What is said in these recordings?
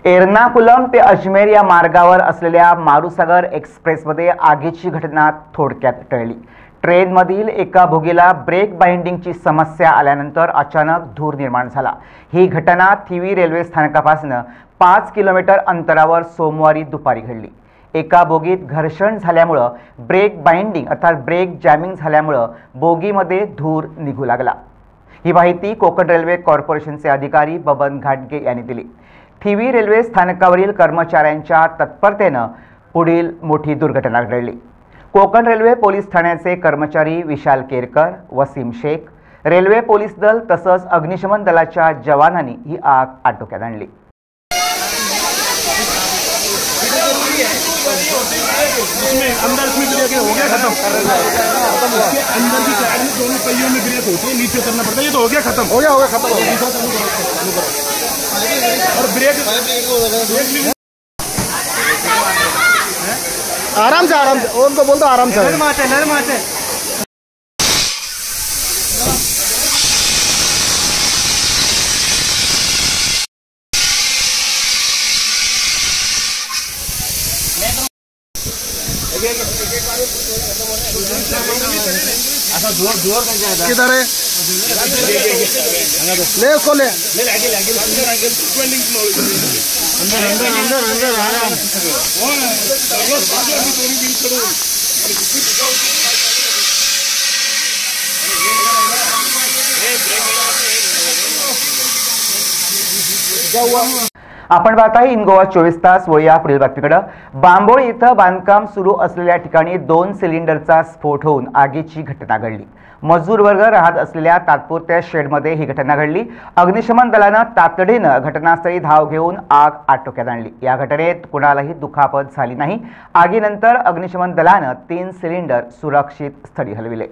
एर्नाकुलम ते अजमेर या मार्गावर असलेल्या मारुसागर एक्सप्रेसमध्ये आगीची घटना थोडक्यात टळली। ट्रेनमधील एका बोगीला ब्रेक बाइंडिंगची समस्या आल्यानंतर अचानक धूर निर्माण झाला। ही घटना थिवी रेल्वे स्थानकापासून 5 किलोमीटर अंतरावर सोमवारी दुपारी घडली। एका बोगीत घर्षण झाल्यामुळे ब्रेक बाइंडिंग अर्थात ब्रेक जॅमिंग झाल्यामुळे बोगीमध्ये धूर निघू लागला। ही माहिती कोकण रेल्वे कॉर्पोरेशनचे अधिकारी बबन घाटगे यांनी दिली। थिवी रेल्वे स्थानकावरील कर्मचाऱ्यांच्या तत्परतेने पुढील मोठी दुर्घटना घडली। कोकण रेल्वे पोलीस ठाण्याचे कर्मचारी विशाल केरकर, वसीम शेख, रेल्वे पोलीस दल तसंच अग्निशमन दलाच्या जवानांनी ही आग आटोक्यात आणली। अंदर में ब्रेक हो गया खत्म। अंदर की साइड में दोनों पहियों में ब्रेक होती है, नीचे करना पड़ता है। ये तो हो गया खत्म, हो गया खत्म। और ब्रेक आराम से उनको बोल दो आराम से। नरमाते किधर है? ले उसको ले अंदर आराम। क्या हुआ? आपण पाहत आहे इन गोवा 24 तास। वळूया पुढील बातमीकडे। बांबोळी इथं बांधकाम सुरू असलेल्या ठिकाणी 2 सिलेंडरचा स्फोट होऊन आगीची घटना घडली। मजूर वर्ग राहत असलेल्या तात्पुरत्या शेडमध्ये ही घटना घडली। अग्निशमन दलाने तातडीने घटनास्थळी धाव घेऊन आग आटोक्यात आणली। या घटनेत कुणालाही दुखापत झाली नाही। आगीनंतर अग्निशमन दलाने 3 सिलेंडर सुरक्षित स्थळी हलविले।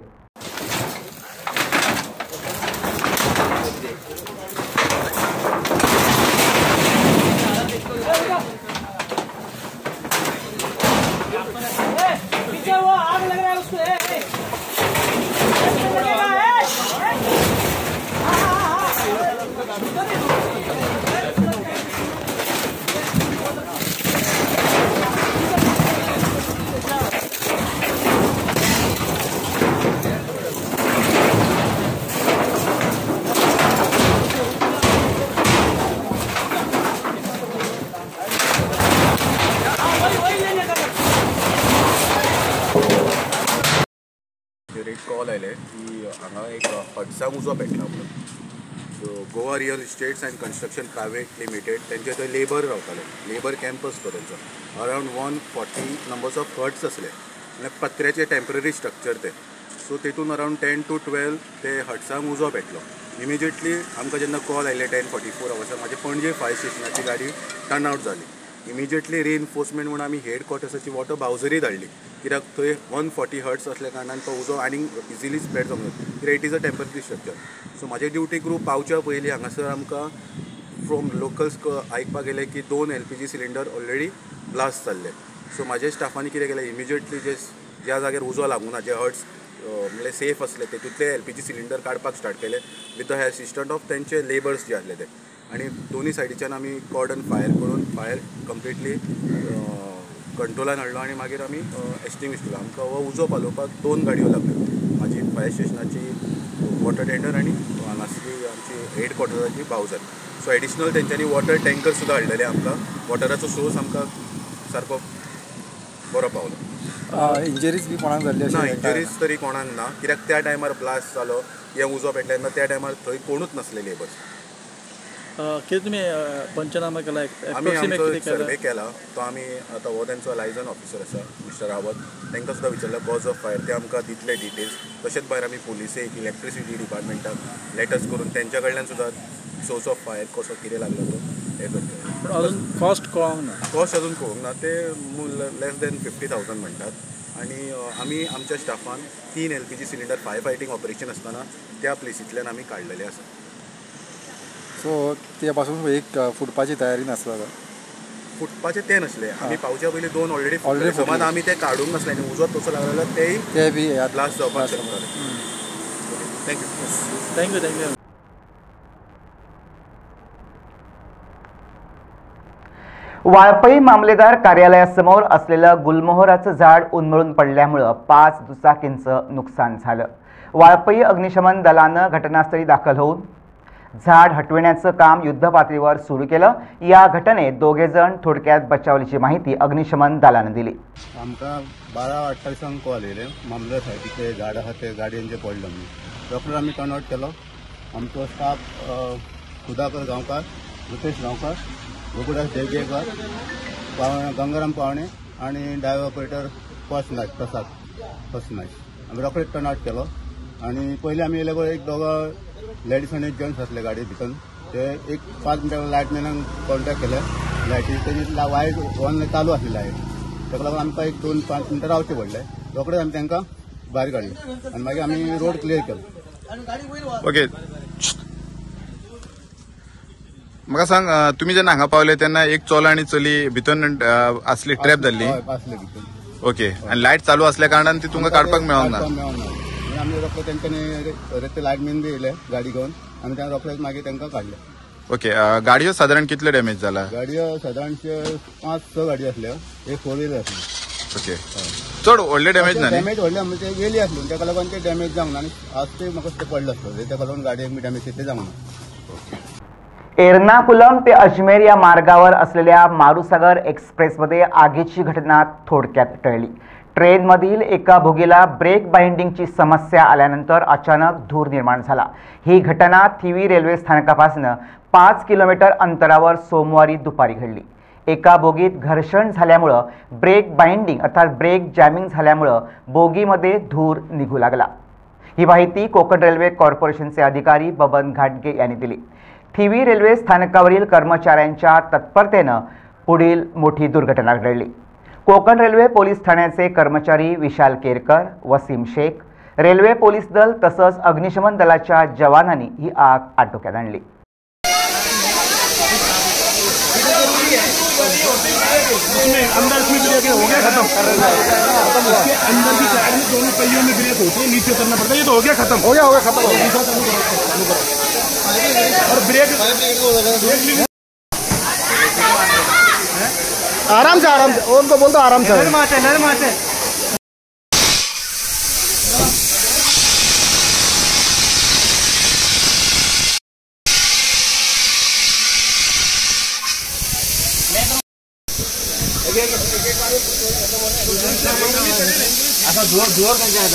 रेट कॉल आयले की हांगा एक हडसांग उजो पेटला म्हणून। So Goa real estates and construction private limited तेंचे थंय लेबर रावताले, लेबर कॅम्प असतो तेंचो। अरावंड 140 नंबर्स ऑफ हट्स असले आनी पत्र्याचे टेम्पररी स्ट्रक्चर ते। सो तेतून अरावंड 10 to 12 ते हडसांग उजो पेटलो। इमिजिएटली आमकां जेन्ना कॉल आयले 10:44 अवर्सार म्हाजे पणजे फायर स्टेशनाची गाडी टर्न आउट जाली। इमिजिएटली रिइन्फोर्समेंट म्हणून आमी हेडक्वॉर्टर्साची वॉटर बाउजरी धाडली, कित्याक थंय 140 हर्ट्स असल्या कारणान तो उजो आनीक इजिली स्प्रेड जावंक ना, कित्याक it is a temporary structure. So म्हाजे ड्युटी ग्रूप पावच्या पयलीं हांगासर आमकां फ्रॉम लोकल्स आयकपाक गेले की 2 LPG सिलिंडर ऑलरेडी ब्लास्ट जाल्ले। सो म्हाज्या स्टाफांनी कितें केलें, इमिजिएटली ज्या जाग्यार उजो लागूना, जे हर्ट्स म्हणजे सेफ असले तेतूंतले LPG सिलिंडर काडपाक स्टार्ट केले विथ द असिस्टंट ऑफ तेंचे लेबर्स जे आसले ते। आनी दोन्ही सायडीच्यान आमी कॉर्डन फायर करून फायर कंप्लिटली कंट्रोलान हाडलो आनी मागीर आमी एस्टिंग्विश केलो। आमकां हो उजो पालोवपाक 2 गाडयो लागल्यो, म्हाजी फायर स्टेशनाची वॉटर टेंडर आनी हांगासरली आमची हेडक्वॉर्टर्साची बावजर। सो एडिशनल तेंच्यांनी वॉटर टँकर सुद्दां हाडलेले आमकां। वॉटराचो सोर्स आमकां सारको बरो पावलो। इंजरीज बी कोणाक जाल्ली ना, इंजरीज तरी कोणाक ना, कित्याक त्या टायमार ब्लास्ट जालो, हे उजो पेटले तेन्ना त्या टायमार थंय कोणूच नासले लेबर्स। कितें तुमी पंचनामा केला? आमी आमचो सर्वे केला तो आमी आतां हो तेंचो लायझन ऑफिसर आसा मिस्टर रावत, तांकां सुद्दां विचारला कॉज ऑफ फायर, ते आमकां दितले डिटेल्स। तशेंच भायर आमी पुलिसेक, इलेक्ट्रिसिटी डिपार्टमेंटाक लेटर्स करून तेंच्या कडल्यान सुद्दां सोर्स ऑफ फायर कसो कितें लागलो तो हे करता। पूण अजून कॉस्ट कळोंक ना, कॉस्ट अजून कळोंक ना, ते लेस दॅन 50,000 म्हणटात। आनी आमी आमच्या Staffan 3 LPG cylinder fire fighting operation आसतना त्या प्लेसींतल्यान आमी काडलेले आसा। सो त्या पासून एक फुटपाची तयारी नासता का? फुटपाचे ते नसले, आमी पावच्या पयलीं 2 ऑलरेडी समज आमी ते काडूंक नासले आनी उजो तसो लागलो जाल्यार ते बी ब्लास्ट जावपाक शकताले। थँक्यू। वाळपई मामलेदार कार्यालयासमोर असलेलं गुलमोहराचं झाड उन्मळून पडल्यामुळे 5 दुचाकींचं नुकसान झालं। वाळपई अग्निशमन दलानं घटनास्थळी दाखल होऊन झाड हटविण्याचं काम युद्धपातळीवर सुरू केलं। या घटनेत दोघे जण थोडक्यात बचावल्याची माहिती अग्निशमन दलानं दिली। आमकां 12:48 कॉल येयले मामलेदार सायटीचे झाड आहा ते गाडयेंचे पडले म्हणून डॉक्टर आमी टर्न आउट केलो। आमचो स्टाफ सुधाकर गांवकार, रुपेश गांवकार, गोकुळदास देवगेकर, गंगाराम पावणे आणि ड्रायव्हर ऑपरेटर फर्स्ट नाईट प्रसाद आमी रोखडेच टर्न आउट केलो। आणि पयलीं आमी येयले एक दोघं लेडीज आनी एक जेंट्स आसले गाडये भितर ते एक 5 मिनटां लायटमॅनाक कॉन्टेक्ट केले। लायटी तेजी वायट ऑन चालू आसली लायट, ताका लागून आमकां एक 2-5 मिनटां रावचें पडलें। रोखडेच आमी तांकां भायर काडलें आनी मागीर आमी रोड क्लियर केलो। ओके, म्हाका सांग, तुमी जेन्ना हांगा पावले तेन्ना एक चलो आनी चली भितर आसली, ट्रॅप जाल्ली आसले भितर। ओके, आनी लायट चालू असल्या कारणान ती तुमकां काडपाक मेळोंक ना। आमी रोखडे तेंच्यानी लायटमॅन बी येयले गाडी घेवन आमी तांकां रोखडेच मागीर तांकां काडले। ओके, गाडयो साधारण कितल्यो डॅमेज जाला? गाडयो साधारणशे 5-6 गाडयो आसल्यो, एक 4 व्हिलर आसली। ओके, चड व्हडले डॅमेज ना? डॅमेज व्हडले म्हणजे गेली आसली ताका लागून ते डॅमेज जावंक ना आनी आज ते म्हाका ते पडले आसले ताका लागून गाडयेक बी डॅमेज ते जावंक ना। एर्नाकुलम ते अजमेर या मार्गावर असलेल्या मारुसागर एक्सप्रेसमध्ये आगीची घटना थोडक्यात टळली। ट्रेनमधील एका बोगीला ब्रेक बाइंडिंगची समस्या आल्यानंतर अचानक धूर निर्माण झाला। ही घटना थिवी रेल्वे स्थानकापासून 5 किलोमीटर अंतरावर सोमवारी दुपारी घडली। एका बोगीत घर्षण झाल्यामुळे ब्रेक बाइंडिंग अर्थात ब्रेक जॅमिंग झाल्यामुळे बोगीमध्ये धूर निघू लागला। ही माहिती कोकण रेल्वे कॉर्पोरेशनचे अधिकारी बबन घाटगे यांनी दिली। थिवी रेल्वे स्थानकावरील कर्मचाऱ्यांच्या तत्परतेनं पुढील मोठी दुर्घटना घडली। कोकण रेल्वे पोलीस ठाण्याचे कर्मचारी विशाल केरकर, वसीम शेख, रेल्वे पोलीस दल तसंच अग्निशमन दलाच्या जवानांनी ही आग आटोक्यात आणली। अंदर इसमें ब्रेक हो गया खत्म। इसके अंदर की साइड में दोनों पहियों में ब्रेक होती है, नीचे उतरना पड़ता है। ये तो हो गया खत्म, हो गया खत्म। और ब्रेक आराम से उनको बोल दो आराम से।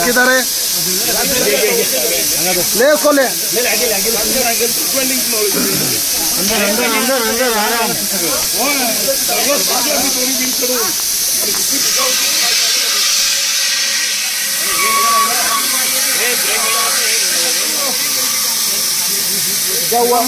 किधर है? ले उसको ले अंदर आराम। क्या हुआ?